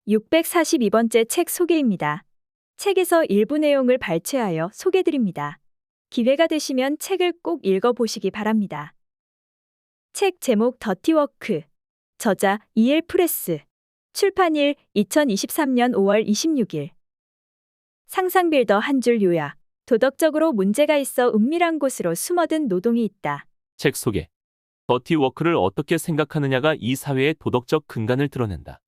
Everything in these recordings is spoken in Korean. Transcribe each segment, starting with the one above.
642번째 책 소개입니다. 책에서 일부 내용을 발췌하여 소개드립니다. 기회가 되시면 책을 꼭 읽어보시기 바랍니다. 책 제목 더티워크, 저자 E.L. 프레스, 출판일 2023년 5월 26일. 상상빌더 한 줄 요약. 도덕적으로 문제가 있어 은밀한 곳으로 숨어든 노동이 있다. 책 소개. 더티워크를 어떻게 생각하느냐가 이 사회의 도덕적 근간을 드러낸다.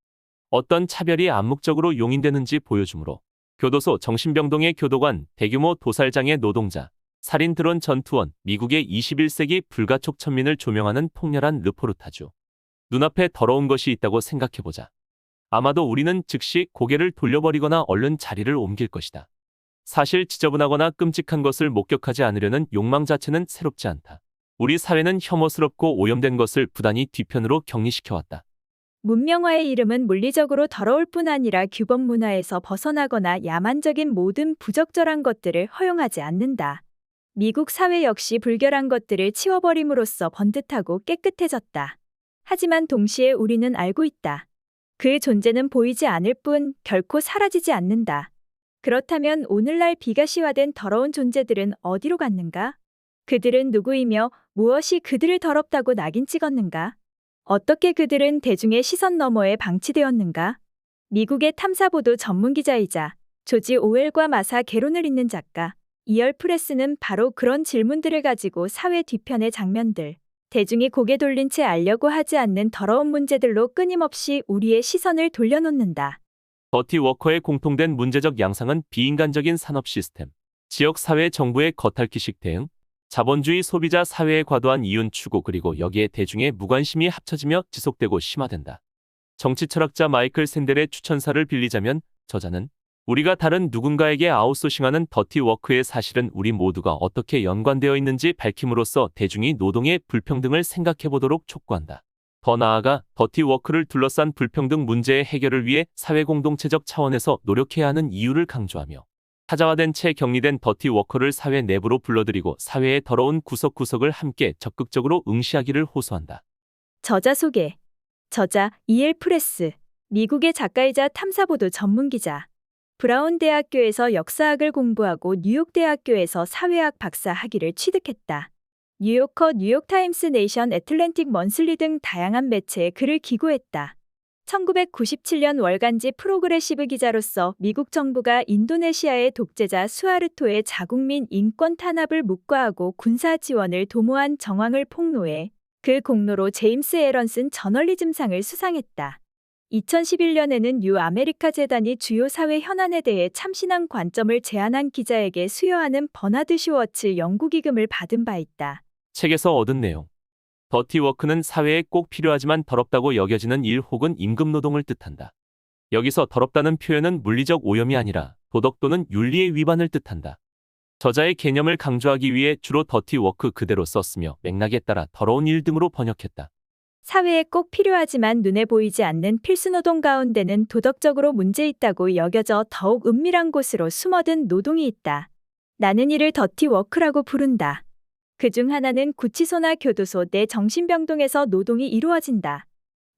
어떤 차별이 암묵적으로 용인되는지 보여주므로 교도소 정신병동의 교도관, 대규모 도살장의 노동자, 살인 드론 전투원, 미국의 21세기 불가촉 천민을 조명하는 통렬한 르포르타주. 눈앞에 더러운 것이 있다고 생각해보자. 아마도 우리는 즉시 고개를 돌려버리거나 얼른 자리를 옮길 것이다. 사실 지저분하거나 끔찍한 것을 목격하지 않으려는 욕망 자체는 새롭지 않다. 우리 사회는 혐오스럽고 오염된 것을 부단히 뒤편으로 격리시켜왔다. 문명화의 이름은 물리적으로 더러울 뿐 아니라 규범 문화에서 벗어나거나 야만적인 모든 부적절한 것들을 허용하지 않는다. 미국 사회 역시 불결한 것들을 치워버림으로써 번듯하고 깨끗해졌다. 하지만 동시에 우리는 알고 있다. 그 존재는 보이지 않을 뿐 결코 사라지지 않는다. 그렇다면 오늘날 비가시화된 더러운 존재들은 어디로 갔는가? 그들은 누구이며 무엇이 그들을 더럽다고 낙인 찍었는가? 어떻게 그들은 대중의 시선 너머에 방치되었는가? 미국의 탐사보도 전문기자이자 조지 오웰과 마사 개론을 잇는 작가 E.L. 프레스는 바로 그런 질문들을 가지고 사회 뒤편의 장면들, 대중이 고개 돌린 채 알려고 하지 않는 더러운 문제들로 끊임없이 우리의 시선을 돌려놓는다. 더티워커의 공통된 문제적 양상은 비인간적인 산업 시스템, 지역사회 정부의 겉핥기식 대응, 자본주의 소비자 사회의 과도한 이윤 추구 그리고 여기에 대중의 무관심이 합쳐지며 지속되고 심화된다. 정치 철학자 마이클 샌델의 추천사를 빌리자면 저자는 우리가 다른 누군가에게 아웃소싱하는 더티워크의 사실은 우리 모두가 어떻게 연관되어 있는지 밝힘으로써 대중이 노동의 불평등을 생각해보도록 촉구한다. 더 나아가 더티워크를 둘러싼 불평등 문제의 해결을 위해 사회공동체적 차원에서 노력해야 하는 이유를 강조하며 타자화된 채 격리된 더티워커를 사회 내부로 불러들이고 사회의 더러운 구석구석을 함께 적극적으로 응시하기를 호소한다. 저자 소개. 저자 E.L. 프레스, 미국의 작가이자 탐사보도 전문기자. 브라운 대학교에서 역사학을 공부하고 뉴욕 대학교에서 사회학 박사 학위를 취득했다. 뉴요커, 뉴욕타임스, 네이션, 애틀랜틱 먼슬리 등 다양한 매체에 글을 기고했다. 1997년 월간지 프로그레시브 기자로서 미국 정부가 인도네시아의 독재자 수하르토의 자국민 인권 탄압을 묵과하고 군사 지원을 도모한 정황을 폭로해 그 공로로 제임스 에런슨 저널리즘상을 수상했다. 2011년에는 유 아메리카 재단이 주요 사회 현안에 대해 참신한 관점을 제안한 기자에게 수여하는 버나드 쇼워츠 연구기금을 받은 바 있다. 책에서 얻은 내용. 더티워크는 사회에 꼭 필요하지만 더럽다고 여겨지는 일 혹은 임금노동을 뜻한다. 여기서 더럽다는 표현은 물리적 오염이 아니라 도덕 또는 윤리의 위반을 뜻한다. 저자의 개념을 강조하기 위해 주로 더티워크 그대로 썼으며 맥락에 따라 더러운 일 등으로 번역했다. 사회에 꼭 필요하지만 눈에 보이지 않는 필수노동 가운데는 도덕적으로 문제 있다고 여겨져 더욱 은밀한 곳으로 숨어든 노동이 있다. 나는 이를 더티워크라고 부른다. 그중 하나는 구치소나 교도소 내 정신병동에서 노동이 이루어진다.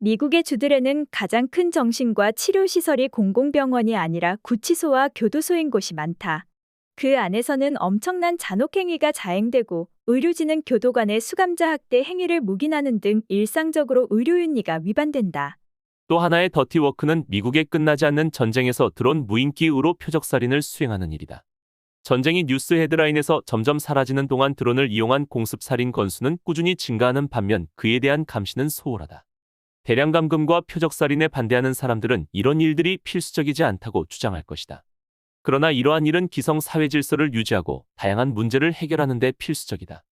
미국의 주들에는 가장 큰 정신과 치료시설이 공공병원이 아니라 구치소와 교도소인 곳이 많다. 그 안에서는 엄청난 잔혹행위가 자행되고 의료진은 교도관의 수감자 학대 행위를 묵인하는 등 일상적으로 의료윤리가 위반된다. 또 하나의 더티워크는 미국에 끝나지 않는 전쟁에서 드론 무인기으로 표적살인을 수행하는 일이다. 전쟁이 뉴스 헤드라인에서 점점 사라지는 동안 드론을 이용한 공습살인 건수는 꾸준히 증가하는 반면 그에 대한 감시는 소홀하다. 대량 감금과 표적살인에 반대하는 사람들은 이런 일들이 필수적이지 않다고 주장할 것이다. 그러나 이러한 일은 기성 사회 질서를 유지하고 다양한 문제를 해결하는 데 필수적이다.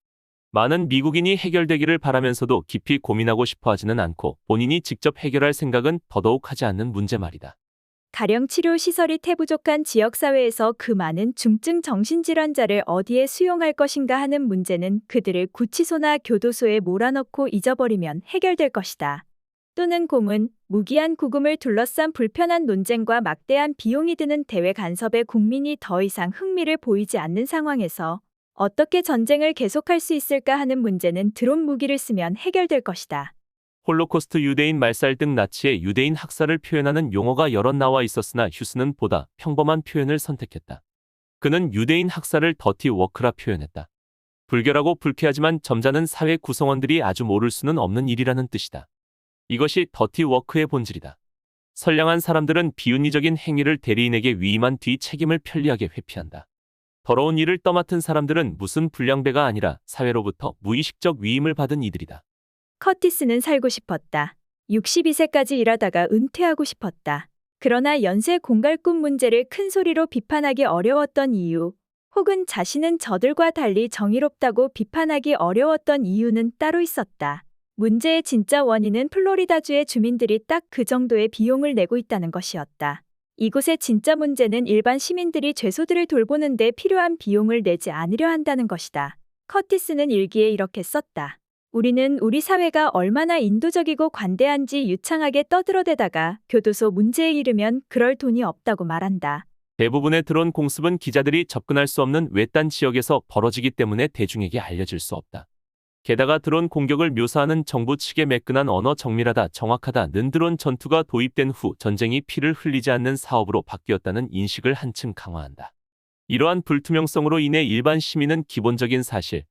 많은 미국인이 해결되기를 바라면서도 깊이 고민하고 싶어 하지는 않고 본인이 직접 해결할 생각은 더더욱 하지 않는 문제 말이다. 가령 치료시설이 태부족한 지역사회에서 그 많은 중증 정신질환자를 어디에 수용할 것인가 하는 문제는 그들을 구치소나 교도소에 몰아넣고 잊어버리면 해결될 것이다. 또는 고문, 무기한 구금을 둘러싼 불편한 논쟁과 막대한 비용이 드는 대외 간섭에 국민이 더 이상 흥미를 보이지 않는 상황에서 어떻게 전쟁을 계속할 수 있을까 하는 문제는 드론 무기를 쓰면 해결될 것이다. 홀로코스트, 유대인 말살 등 나치의 유대인 학살을 표현하는 용어가 여러 나와 있었으나 휴스는 보다 평범한 표현을 선택했다. 그는 유대인 학살을 더티 워크라 표현했다. 불결하고 불쾌하지만 점잖은 사회 구성원들이 아주 모를 수는 없는 일이라는 뜻이다. 이것이 더티 워크의 본질이다. 선량한 사람들은 비윤리적인 행위를 대리인에게 위임한 뒤 책임을 편리하게 회피한다. 더러운 일을 떠맡은 사람들은 무슨 불량배가 아니라 사회로부터 무의식적 위임을 받은 이들이다. 커티스는 살고 싶었다. 62세까지 일하다가 은퇴하고 싶었다. 그러나 연쇄 공갈꾼 문제를 큰 소리로 비판하기 어려웠던 이유, 혹은 자신은 저들과 달리 정의롭다고 비판하기 어려웠던 이유는 따로 있었다. 문제의 진짜 원인은 플로리다주의 주민들이 딱 그 정도의 비용을 내고 있다는 것이었다. 이곳의 진짜 문제는 일반 시민들이 죄수들을 돌보는 데 필요한 비용을 내지 않으려 한다는 것이다. 커티스는 일기에 이렇게 썼다. 우리는 우리 사회가 얼마나 인도적이고 관대한지 유창하게 떠들어대다가 교도소 문제에 이르면 그럴 돈이 없다고 말한다. 대부분의 드론 공습은 기자들이 접근할 수 없는 외딴 지역에서 벌어지기 때문에 대중에게 알려질 수 없다. 게다가 드론 공격을 묘사하는 정부 측의 매끈한 언어 정밀하다, 정확하다는 드론 전투가 도입된 후 전쟁이 피를 흘리지 않는 사업으로 바뀌었다는 인식을 한층 강화한다. 이러한 불투명성으로 인해 일반 시민은 기본적인 사실,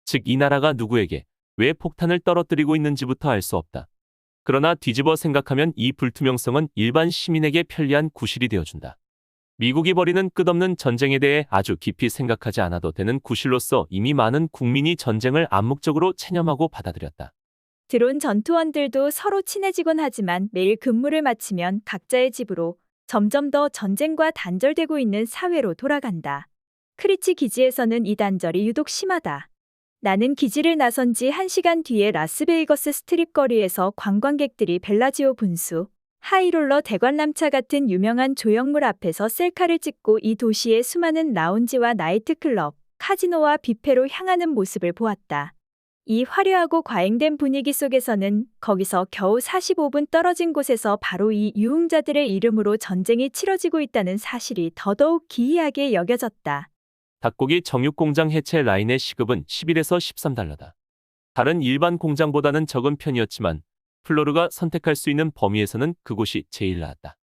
즉 이 나라가 누구에게 왜 폭탄을 떨어뜨리고 있는지부터 알 수 없다. 그러나 뒤집어 생각하면 이 불투명성은 일반 시민에게 편리한 구실이 되어준다. 미국이 벌이는 끝없는 전쟁에 대해 아주 깊이 생각하지 않아도 되는 구실로서 이미 많은 국민이 전쟁을 암묵적으로 체념하고 받아들였다. 드론 전투원들도 서로 친해지곤 하지만 매일 근무를 마치면 각자의 집으로 점점 더 전쟁과 단절되고 있는 사회로 돌아간다. 크리치 기지에서는 이 단절이 유독 심하다. 나는 기지를 나선 지 1시간 뒤에 라스베이거스 스트립 거리에서 관광객들이 벨라지오 분수, 하이롤러 대관람차 같은 유명한 조형물 앞에서 셀카를 찍고 이 도시의 수많은 라운지와 나이트클럽, 카지노와 뷔페로 향하는 모습을 보았다. 이 화려하고 과잉된 분위기 속에서는 거기서 겨우 45분 떨어진 곳에서 바로 이 유흥자들의 이름으로 전쟁이 치러지고 있다는 사실이 더더욱 기이하게 여겨졌다. 닭고기 정육공장 해체 라인의 시급은 11에서 13달러다. 다른 일반 공장보다는 적은 편이었지만 플로르가 선택할 수 있는 범위에서는 그곳이 제일 나았다.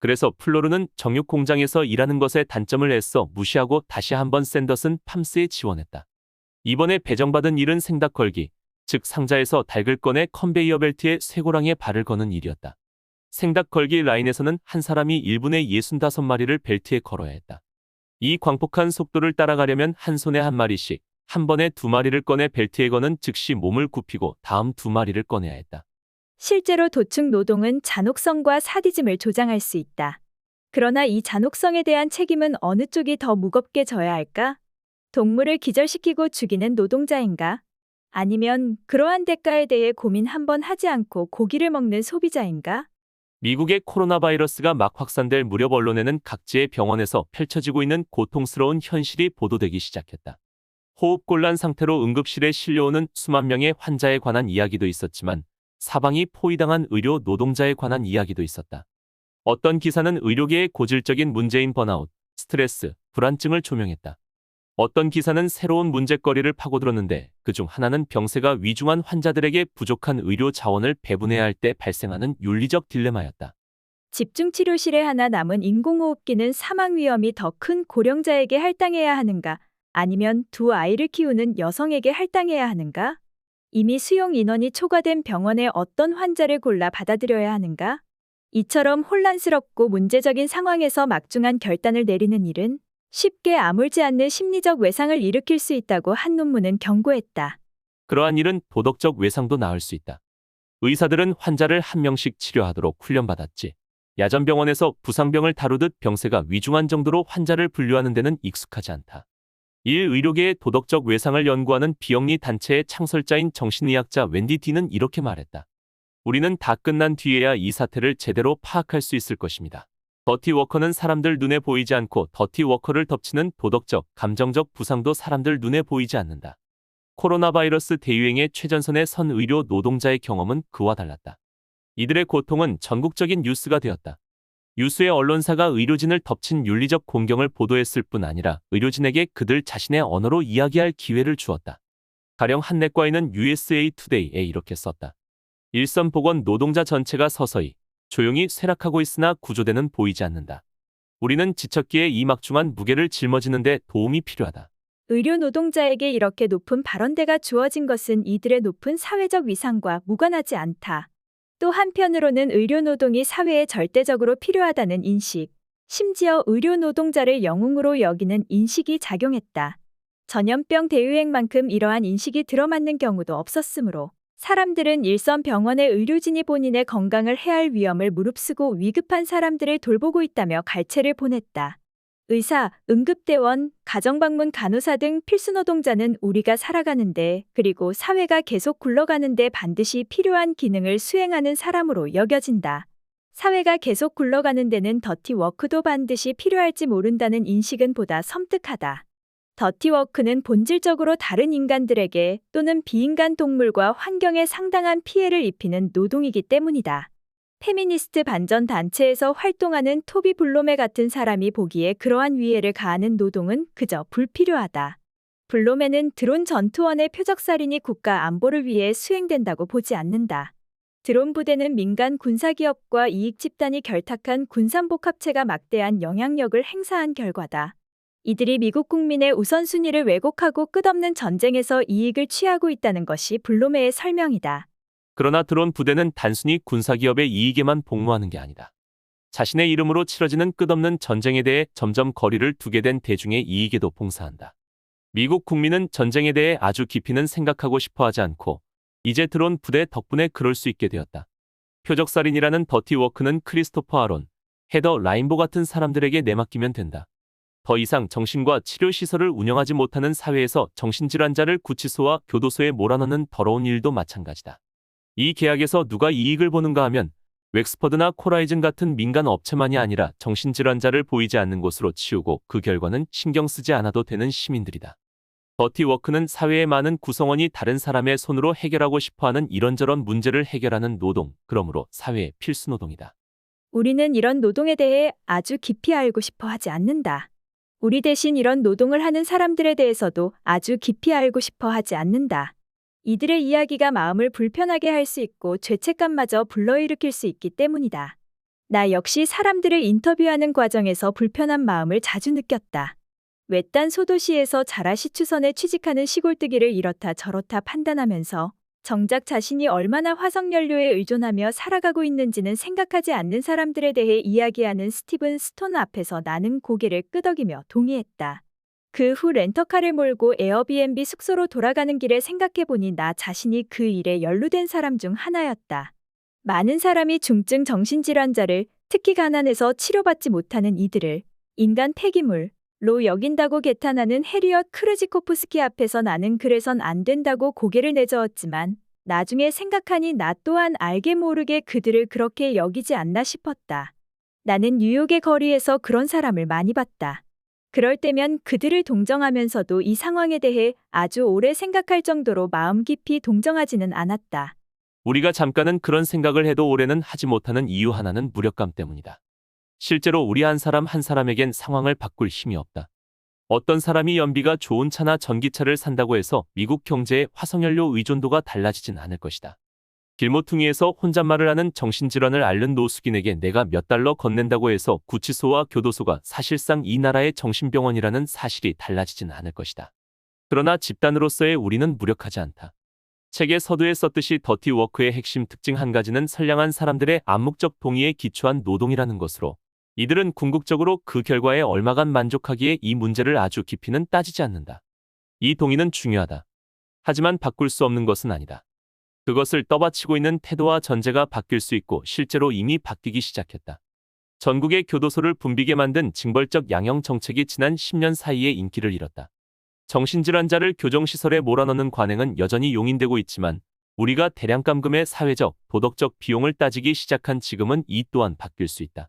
그래서 플로르는 정육공장에서 일하는 것에 단점을 애써 무시하고 다시 한번 샌더슨 팜스에 지원했다. 이번에 배정받은 일은 생닭 걸기, 즉 상자에서 닭을 꺼내 컨베이어 벨트에 쇠고랑에 발을 거는 일이었다. 생닭 걸기 라인에서는 한 사람이 1분에 65마리를 벨트에 걸어야 했다. 이 광폭한 속도를 따라가려면 한 손에 한 마리씩, 한 번에 2마리를 꺼내 벨트에 거는 즉시 몸을 굽히고 다음 2마리를 꺼내야 했다. 실제로 도축 노동은 잔혹성과 사디즘을 조장할 수 있다. 그러나 이 잔혹성에 대한 책임은 어느 쪽이 더 무겁게 져야 할까? 동물을 기절시키고 죽이는 노동자인가? 아니면 그러한 대가에 대해 고민 한번 하지 않고 고기를 먹는 소비자인가? 미국의 코로나 바이러스가 막 확산될 무렵 언론에는 각지의 병원에서 펼쳐지고 있는 고통스러운 현실이 보도되기 시작했다. 호흡곤란 상태로 응급실에 실려오는 수만 명의 환자에 관한 이야기도 있었지만 사방이 포위당한 의료 노동자에 관한 이야기도 있었다. 어떤 기사는 의료계의 고질적인 문제인 번아웃, 스트레스, 불안증을 조명했다. 어떤 기사는 새로운 문제거리를 파고들었는데 그중 하나는 병세가 위중한 환자들에게 부족한 의료 자원을 배분해야 할 때 발생하는 윤리적 딜레마였다. 집중치료실에 하나 남은 인공호흡기는 사망 위험이 더 큰 고령자에게 할당해야 하는가? 아니면 2아이를 키우는 여성에게 할당해야 하는가? 이미 수용 인원이 초과된 병원에 어떤 환자를 골라 받아들여야 하는가? 이처럼 혼란스럽고 문제적인 상황에서 막중한 결단을 내리는 일은 쉽게 아물지 않는 심리적 외상을 일으킬 수 있다고 한 논문은 경고했다. 그러한 일은 도덕적 외상도 낳을 수 있다. 의사들은 환자를 한 명씩 치료하도록 훈련받았지. 야전병원에서 부상병을 다루듯 병세가 위중한 정도로 환자를 분류하는 데는 익숙하지 않다. 일 의료계의 도덕적 외상을 연구하는 비영리 단체의 창설자인 정신의학자 웬디 디는 이렇게 말했다. 우리는 다 끝난 뒤에야 이 사태를 제대로 파악할 수 있을 것입니다. 더티 워커는 사람들 눈에 보이지 않고 더티 워커를 덮치는 도덕적, 감정적 부상도 사람들 눈에 보이지 않는다. 코로나 바이러스 대유행의 최전선에 선 의료 노동자의 경험은 그와 달랐다. 이들의 고통은 전국적인 뉴스가 되었다. 유수의 언론사가 의료진을 덮친 윤리적 공경을 보도했을 뿐 아니라 의료진에게 그들 자신의 언어로 이야기할 기회를 주었다. 가령 한 내과의는 USA 투데이에 이렇게 썼다. 일선 복원 노동자 전체가 서서히 조용히 쇠락하고 있으나 구조대는 보이지 않는다. 우리는 지쳤기에 이 막중한 무게를 짊어지는데 도움이 필요하다. 의료 노동자에게 이렇게 높은 발언대가 주어진 것은 이들의 높은 사회적 위상과 무관하지 않다. 또 한편으로는 의료 노동이 사회에 절대적으로 필요하다는 인식, 심지어 의료 노동자를 영웅으로 여기는 인식이 작용했다. 전염병 대유행만큼 이러한 인식이 들어맞는 경우도 없었으므로 사람들은 일선 병원의 의료진이 본인의 건강을 해할 위험을 무릅쓰고 위급한 사람들을 돌보고 있다며 갈채를 보냈다. 의사, 응급대원, 가정방문 간호사 등 필수 노동자는 우리가 살아가는데 그리고 사회가 계속 굴러가는데 반드시 필요한 기능을 수행하는 사람으로 여겨진다. 사회가 계속 굴러가는 데는 더티워크도 반드시 필요할지 모른다는 인식은 보다 섬뜩하다. 더티워크는 본질적으로 다른 인간들에게 또는 비인간 동물과 환경에 상당한 피해를 입히는 노동이기 때문이다. 페미니스트 반전 단체에서 활동하는 토비 블로메 같은 사람이 보기에 그러한 위해를 가하는 노동은 그저 불필요하다. 블로메는 드론 전투원의 표적살인이 국가 안보를 위해 수행된다고 보지 않는다. 드론 부대는 민간 군사기업과 이익 집단이 결탁한 군산복합체가 막대한 영향력을 행사한 결과다. 이들이 미국 국민의 우선순위를 왜곡하고 끝없는 전쟁에서 이익을 취하고 있다는 것이 블로메의 설명이다. 그러나 드론 부대는 단순히 군사기업의 이익에만 복무하는 게 아니다. 자신의 이름으로 치러지는 끝없는 전쟁에 대해 점점 거리를 두게 된 대중의 이익에도 봉사한다. 미국 국민은 전쟁에 대해 아주 깊이는 생각하고 싶어 하지 않고 이제 드론 부대 덕분에 그럴 수 있게 되었다. 표적살인이라는 더티워크는 크리스토퍼 아론, 헤더 라인보 같은 사람들에게 내맡기면 된다. 더 이상 정신과 치료시설을 운영하지 못하는 사회에서 정신질환자를 구치소와 교도소에 몰아넣는 더러운 일도 마찬가지다. 이 계약에서 누가 이익을 보는가 하면 웩스퍼드나 코라이즌 같은 민간 업체만이 아니라 정신질환자를 보이지 않는 곳으로 치우고 그 결과는 신경 쓰지 않아도 되는 시민들이다. 더티워크는 사회의 많은 구성원이 다른 사람의 손으로 해결하고 싶어하는 이런저런 문제를 해결하는 노동, 그러므로 사회의 필수 노동이다. 우리는 이런 노동에 대해 아주 깊이 알고 싶어 하지 않는다. 우리 대신 이런 노동을 하는 사람들에 대해서도 아주 깊이 알고 싶어 하지 않는다. 이들의 이야기가 마음을 불편하게 할 수 있고 죄책감마저 불러일으킬 수 있기 때문이다. 나 역시 사람들을 인터뷰하는 과정에서 불편한 마음을 자주 느꼈다. 외딴 소도시에서 자라시추선에 취직하는 시골뜨기를 이렇다 저렇다 판단하면서 정작 자신이 얼마나 화석연료에 의존하며 살아가고 있는지는 생각하지 않는 사람들에 대해 이야기하는 스티븐 스톤 앞에서 나는 고개를 끄덕이며 동의했다. 그 후 렌터카를 몰고 에어비앤비 숙소로 돌아가는 길에 생각해보니 나 자신이 그 일에 연루된 사람 중 하나였다. 많은 사람이 중증 정신질환자를, 특히 가난해서 치료받지 못하는 이들을 인간 폐기물로 여긴다고 개탄하는 해리엇 크루지코프스키 앞에서 나는 그래선 안 된다고 고개를 내저었지만 나중에 생각하니 나 또한 알게 모르게 그들을 그렇게 여기지 않나 싶었다. 나는 뉴욕의 거리에서 그런 사람을 많이 봤다. 그럴 때면 그들을 동정하면서도 이 상황에 대해 아주 오래 생각할 정도로 마음 깊이 동정하지는 않았다. 우리가 잠깐은 그런 생각을 해도 오래는 하지 못하는 이유 하나는 무력감 때문이다. 실제로 우리 한 사람 한 사람에겐 상황을 바꿀 힘이 없다. 어떤 사람이 연비가 좋은 차나 전기차를 산다고 해서 미국 경제의 화석연료 의존도가 달라지진 않을 것이다. 길모퉁이에서 혼잣말을 하는 정신질환을 앓는 노숙인에게 내가 몇 달러 건넨다고 해서 구치소와 교도소가 사실상 이 나라의 정신병원이라는 사실이 달라지진 않을 것이다. 그러나 집단으로서의 우리는 무력하지 않다. 책의 서두에 썼듯이 더티워크의 핵심 특징 한 가지는 선량한 사람들의 암묵적 동의에 기초한 노동이라는 것으로 이들은 궁극적으로 그 결과에 얼마간 만족하기에 이 문제를 아주 깊이는 따지지 않는다. 이 동의는 중요하다. 하지만 바꿀 수 없는 것은 아니다. 그것을 떠받치고 있는 태도와 전제가 바뀔 수 있고 실제로 이미 바뀌기 시작했다. 전국의 교도소를 붐비게 만든 징벌적 양형 정책이 지난 10년 사이에 인기를 잃었다. 정신질환자를 교정시설에 몰아넣는 관행은 여전히 용인되고 있지만 우리가 대량감금의 사회적, 도덕적 비용을 따지기 시작한 지금은 이 또한 바뀔 수 있다.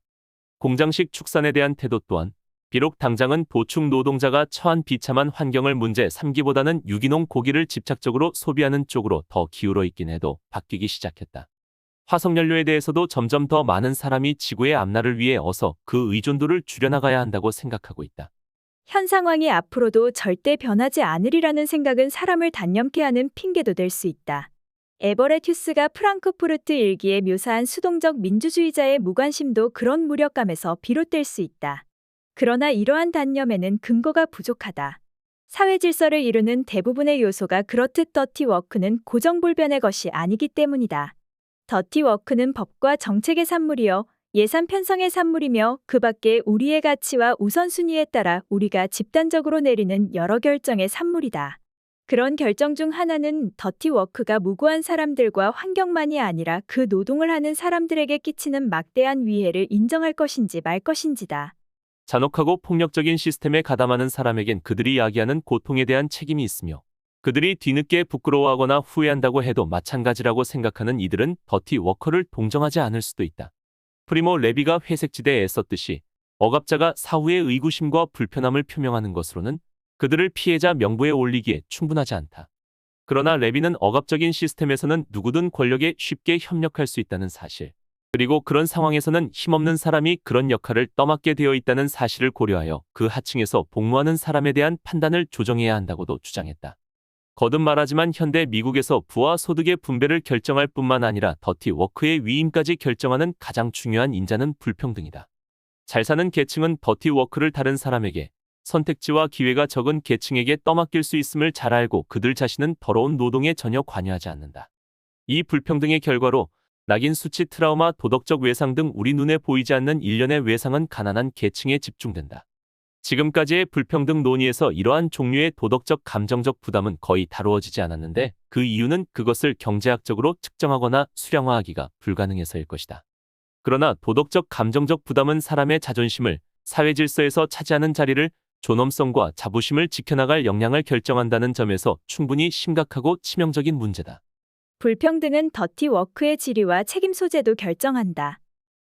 공장식 축산에 대한 태도 또한 비록 당장은 도축 노동자가 처한 비참한 환경을 문제 삼기보다는 유기농 고기를 집착적으로 소비하는 쪽으로 더 기울어 있긴 해도 바뀌기 시작했다. 화석연료에 대해서도 점점 더 많은 사람이 지구의 앞날을 위해 어서 그 의존도를 줄여나가야 한다고 생각하고 있다. 현 상황이 앞으로도 절대 변하지 않으리라는 생각은 사람을 단념케 하는 핑계도 될 수 있다. 에버레튜스가 프랑크푸르트 일기에 묘사한 수동적 민주주의자의 무관심도 그런 무력감에서 비롯될 수 있다. 그러나 이러한 단념에는 근거가 부족하다. 사회 질서를 이루는 대부분의 요소가 그렇듯 더티 워크는 고정불변의 것이 아니기 때문이다. 더티 워크는 법과 정책의 산물이요, 예산 편성의 산물이며 그 밖에 우리의 가치와 우선순위에 따라 우리가 집단적으로 내리는 여러 결정의 산물이다. 그런 결정 중 하나는 더티 워크가 무고한 사람들과 환경만이 아니라 그 노동을 하는 사람들에게 끼치는 막대한 위해를 인정할 것인지 말 것인지다. 잔혹하고 폭력적인 시스템에 가담하는 사람에겐 그들이 야기하는 고통에 대한 책임이 있으며 그들이 뒤늦게 부끄러워하거나 후회한다고 해도 마찬가지라고 생각하는 이들은 더티 워커를 동정하지 않을 수도 있다. 프리모 레비가 회색지대에 애썼듯이 억압자가 사후의 의구심과 불편함을 표명하는 것으로는 그들을 피해자 명부에 올리기에 충분하지 않다. 그러나 레비는 억압적인 시스템에서는 누구든 권력에 쉽게 협력할 수 있다는 사실, 그리고 그런 상황에서는 힘없는 사람이 그런 역할을 떠맡게 되어 있다는 사실을 고려하여 그 하층에서 복무하는 사람에 대한 판단을 조정해야 한다고도 주장했다. 거듭 말하지만 현대 미국에서 부와 소득의 분배를 결정할 뿐만 아니라 더티 워크의 위임까지 결정하는 가장 중요한 인자는 불평등이다. 잘 사는 계층은 더티 워크를 다른 사람에게, 선택지와 기회가 적은 계층에게 떠맡길 수 있음을 잘 알고 그들 자신은 더러운 노동에 전혀 관여하지 않는다. 이 불평등의 결과로 낙인 수치, 트라우마, 도덕적 외상 등 우리 눈에 보이지 않는 일련의 외상은 가난한 계층에 집중된다. 지금까지의 불평등 논의에서 이러한 종류의 도덕적 감정적 부담은 거의 다루어지지 않았는데 그 이유는 그것을 경제학적으로 측정하거나 수량화하기가 불가능해서일 것이다. 그러나 도덕적 감정적 부담은 사람의 자존심을, 사회 질서에서 차지하는 자리를, 존엄성과 자부심을 지켜나갈 역량을 결정한다는 점에서 충분히 심각하고 치명적인 문제다. 불평등은 더티 워크의 지위와 책임 소재도 결정한다.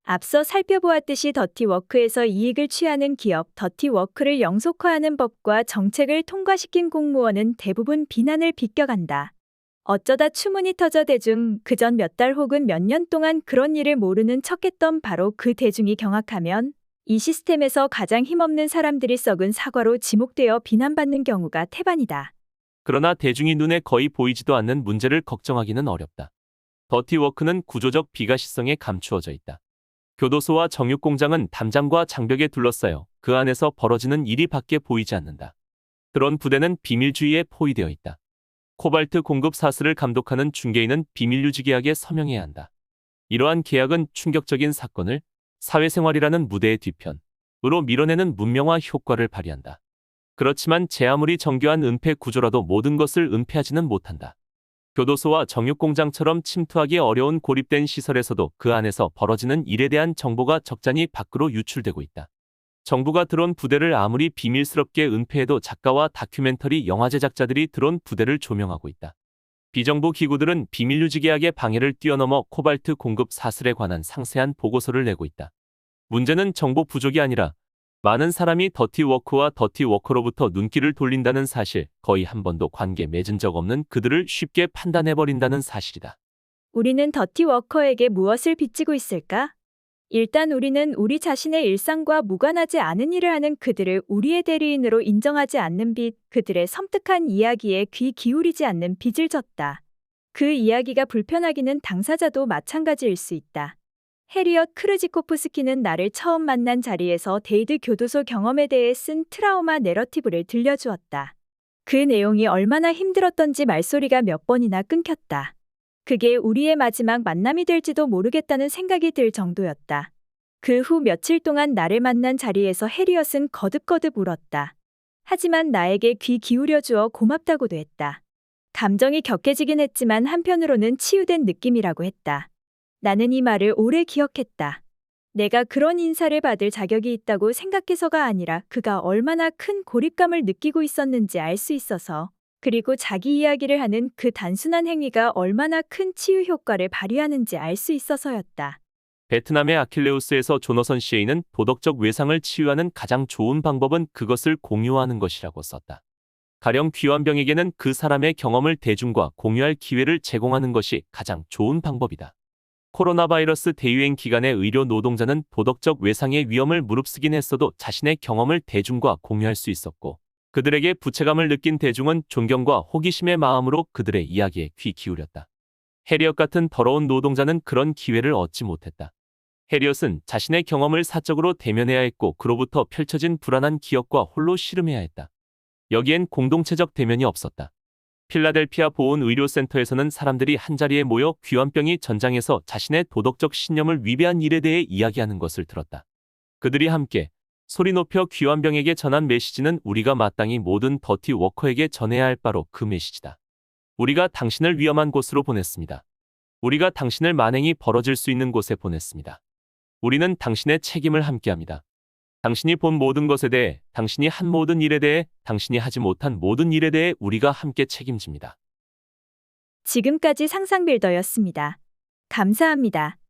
앞서 살펴보았듯이 더티 워크에서 이익을 취하는 기업, 더티 워크를 영속화하는 법과 정책을 통과시킨 공무원은 대부분 비난을 비껴간다. 어쩌다 추문이 터져 대중, 그전 몇 달 혹은 몇 년 동안 그런 일을 모르는 척했던 바로 그 대중이 경악하면 이 시스템에서 가장 힘없는 사람들이 썩은 사과로 지목되어 비난받는 경우가 태반이다. 그러나 대중이 눈에 거의 보이지도 않는 문제를 걱정하기는 어렵다. 더티 워크는 구조적 비가시성에 감추어져 있다. 교도소와 정육공장은 담장과 장벽에 둘러싸여 그 안에서 벌어지는 일이 밖에 보이지 않는다. 드론 부대는 비밀주의에 포위되어 있다. 코발트 공급 사슬을 감독하는 중개인은 비밀유지 계약에 서명해야 한다. 이러한 계약은 충격적인 사건을 사회생활이라는 무대의 뒤편으로 밀어내는 문명화 효과를 발휘한다. 그렇지만 제 아무리 정교한 은폐 구조라도 모든 것을 은폐하지는 못한다. 교도소와 정육공장처럼 침투하기 어려운 고립된 시설에서도 그 안에서 벌어지는 일에 대한 정보가 적잖이 밖으로 유출되고 있다. 정부가 드론 부대를 아무리 비밀스럽게 은폐해도 작가와 다큐멘터리 영화 제작자들이 드론 부대를 조명하고 있다. 비정부 기구들은 비밀유지 계약의 방해를 뛰어넘어 코발트 공급 사슬에 관한 상세한 보고서를 내고 있다. 문제는 정보 부족이 아니라 많은 사람이 더티 워크와 더티 워커로부터 눈길을 돌린다는 사실, 거의 한 번도 관계 맺은 적 없는 그들을 쉽게 판단해버린다는 사실이다. 우리는 더티 워커에게 무엇을 빚지고 있을까? 일단 우리는 우리 자신의 일상과 무관하지 않은 일을 하는 그들을 우리의 대리인으로 인정하지 않는 빚, 그들의 섬뜩한 이야기에 귀 기울이지 않는 빚을 졌다. 그 이야기가 불편하기는 당사자도 마찬가지일 수 있다. 해리엇 크르지코프스키는 나를 처음 만난 자리에서 데이드 교도소 경험에 대해 쓴 트라우마 내러티브를 들려주었다. 그 내용이 얼마나 힘들었던지 말소리가 몇 번이나 끊겼다. 그게 우리의 마지막 만남이 될지도 모르겠다는 생각이 들 정도였다. 그 후 며칠 동안 나를 만난 자리에서 해리엇은 거듭거듭 울었다. 하지만 나에게 귀 기울여주어 고맙다고도 했다. 감정이 격해지긴 했지만 한편으로는 치유된 느낌이라고 했다. 나는 이 말을 오래 기억했다. 내가 그런 인사를 받을 자격이 있다고 생각해서가 아니라 그가 얼마나 큰 고립감을 느끼고 있었는지 알 수 있어서, 그리고 자기 이야기를 하는 그 단순한 행위가 얼마나 큰 치유 효과를 발휘하는지 알 수 있어서였다. 베트남의 아킬레우스에서 조너선 시에이는 도덕적 외상을 치유하는 가장 좋은 방법은 그것을 공유하는 것이라고 썼다. 가령 귀환병에게는 그 사람의 경험을 대중과 공유할 기회를 제공하는 것이 가장 좋은 방법이다. 코로나 바이러스 대유행 기간에 의료 노동자는 도덕적 외상의 위험을 무릅쓰긴 했어도 자신의 경험을 대중과 공유할 수 있었고, 그들에게 부채감을 느낀 대중은 존경과 호기심의 마음으로 그들의 이야기에 귀 기울였다. 해리엇 같은 더러운 노동자는 그런 기회를 얻지 못했다. 해리엇은 자신의 경험을 사적으로 대면해야 했고 그로부터 펼쳐진 불안한 기억과 홀로 씨름해야 했다. 여기엔 공동체적 대면이 없었다. 필라델피아 보온의료센터에서는 사람들이 한자리에 모여 귀환병이 전장에서 자신의 도덕적 신념을 위배한 일에 대해 이야기하는 것을 들었다. 그들이 함께 소리 높여 귀환병에게 전한 메시지는 우리가 마땅히 모든 더티 워커에게 전해야 할 바로 그 메시지다. 우리가 당신을 위험한 곳으로 보냈습니다. 우리가 당신을 만행이 벌어질 수 있는 곳에 보냈습니다. 우리는 당신의 책임을 함께합니다. 당신이 본 모든 것에 대해, 당신이 한 모든 일에 대해, 당신이 하지 못한 모든 일에 대해 우리가 함께 책임집니다. 지금까지 상상빌더였습니다. 감사합니다.